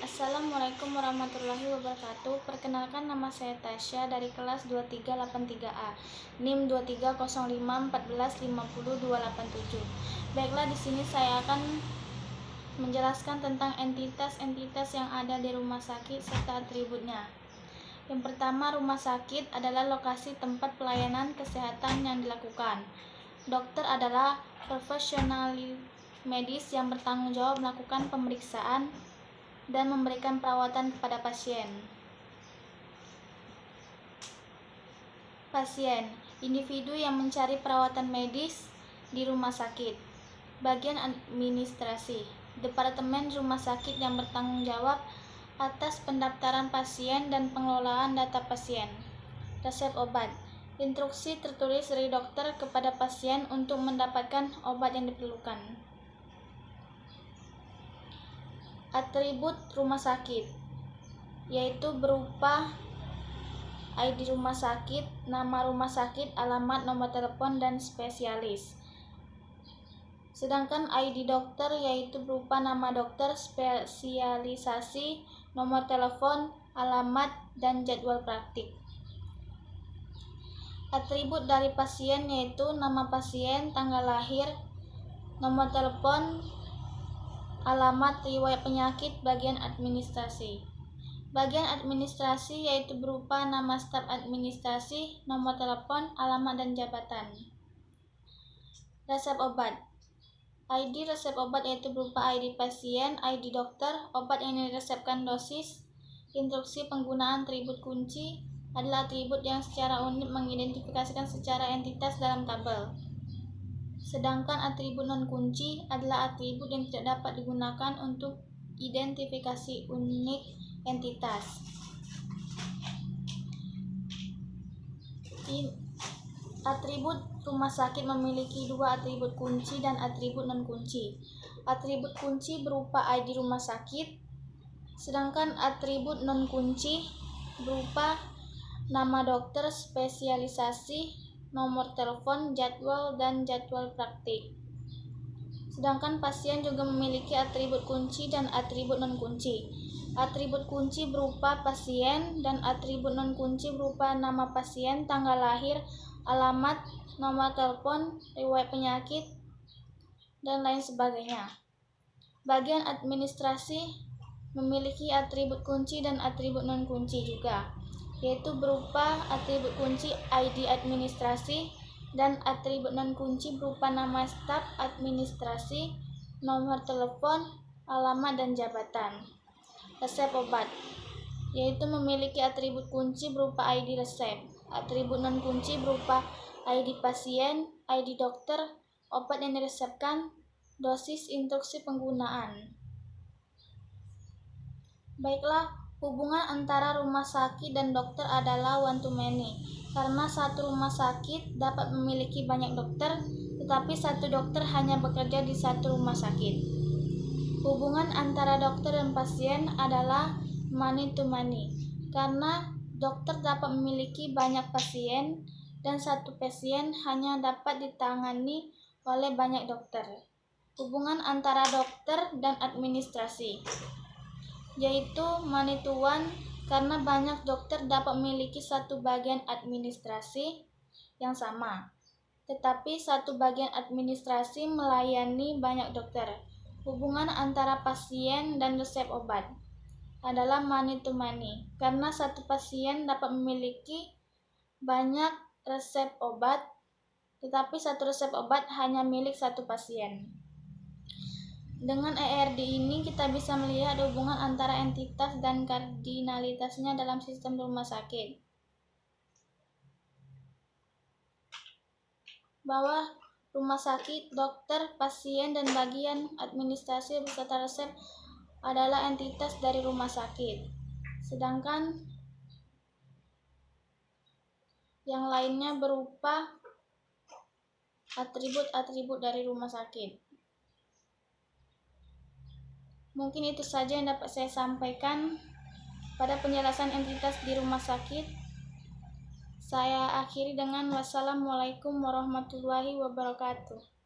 Assalamualaikum warahmatullahi wabarakatuh. Perkenalkan, nama saya Tasya dari kelas 2383A, NIM 230514500287. Baiklah, di sini saya akan menjelaskan tentang entitas-entitas yang ada di rumah sakit serta atributnya. Yang pertama, rumah sakit adalah lokasi tempat pelayanan kesehatan yang dilakukan. Dokter adalah profesional medis yang bertanggung jawab melakukan pemeriksaan dan memberikan perawatan kepada pasien. Pasien, individu yang mencari perawatan medis di rumah sakit. Bagian administrasi, departemen rumah sakit yang bertanggung jawab atas pendaftaran pasien dan pengelolaan data pasien. Resep obat, instruksi tertulis dari dokter kepada pasien untuk mendapatkan obat yang diperlukan. Atribut rumah sakit, yaitu berupa ID rumah sakit, nama rumah sakit, alamat, nomor telepon, dan spesialis. Sedangkan ID dokter yaitu berupa nama dokter, spesialisasi, nomor telepon, alamat, dan jadwal praktik. Atribut dari pasien yaitu nama pasien, tanggal lahir, nomor telepon, alamat, riwayat penyakit. Bagian administrasi. Bagian administrasi yaitu berupa nama staf administrasi, nomor telepon, alamat, dan jabatan. Resep obat. ID resep obat yaitu berupa ID pasien, ID dokter, obat yang diresepkan, dosis. Instruksi penggunaan. Atribut kunci adalah atribut yang secara unik mengidentifikasikan secara entitas dalam tabel. Sedangkan atribut non-kunci adalah atribut yang tidak dapat digunakan untuk identifikasi unik entitas. Atribut rumah sakit memiliki dua atribut kunci dan atribut non-kunci. Atribut kunci berupa ID rumah sakit, sedangkan atribut non-kunci berupa nama dokter, spesialisasi, nomor telepon, jadwal, dan jadwal praktik. Sedangkan pasien juga memiliki atribut kunci dan atribut non-kunci. Atribut kunci berupa pasien dan atribut non-kunci berupa nama pasien, tanggal lahir, alamat, nomor telepon, riwayat penyakit, dan lain sebagainya. Bagian administrasi memiliki atribut kunci dan atribut non-kunci juga, yaitu berupa atribut kunci ID administrasi dan atribut non-kunci berupa nama staf administrasi, nomor telepon, alamat, dan jabatan. Resep obat, yaitu memiliki atribut kunci berupa ID resep, atribut non-kunci berupa ID pasien, ID dokter, obat yang diresepkan, dosis, instruksi penggunaan. Baiklah, hubungan antara rumah sakit dan dokter adalah one to many, karena satu rumah sakit dapat memiliki banyak dokter, tetapi satu dokter hanya bekerja di satu rumah sakit. Hubungan antara dokter dan pasien adalah money to money, karena dokter dapat memiliki banyak pasien dan satu pasien hanya dapat ditangani oleh banyak dokter. Hubungan antara dokter dan administrasi, yaitu money to one, karena banyak dokter dapat memiliki satu bagian administrasi yang sama, tetapi satu bagian administrasi melayani banyak dokter. Hubungan antara pasien dan resep obat adalah money to money, karena satu pasien dapat memiliki banyak resep obat, tetapi satu resep obat hanya milik satu pasien. Dengan ERD ini kita bisa melihat hubungan antara entitas dan kardinalitasnya dalam sistem rumah sakit. Bahwa rumah sakit, dokter, pasien, dan bagian administrasi beserta resep adalah entitas dari rumah sakit. Sedangkan yang lainnya berupa atribut-atribut dari rumah sakit. Mungkin itu saja yang dapat saya sampaikan pada penjelasan entitas di rumah sakit. Saya akhiri dengan wassalamualaikum warahmatullahi wabarakatuh.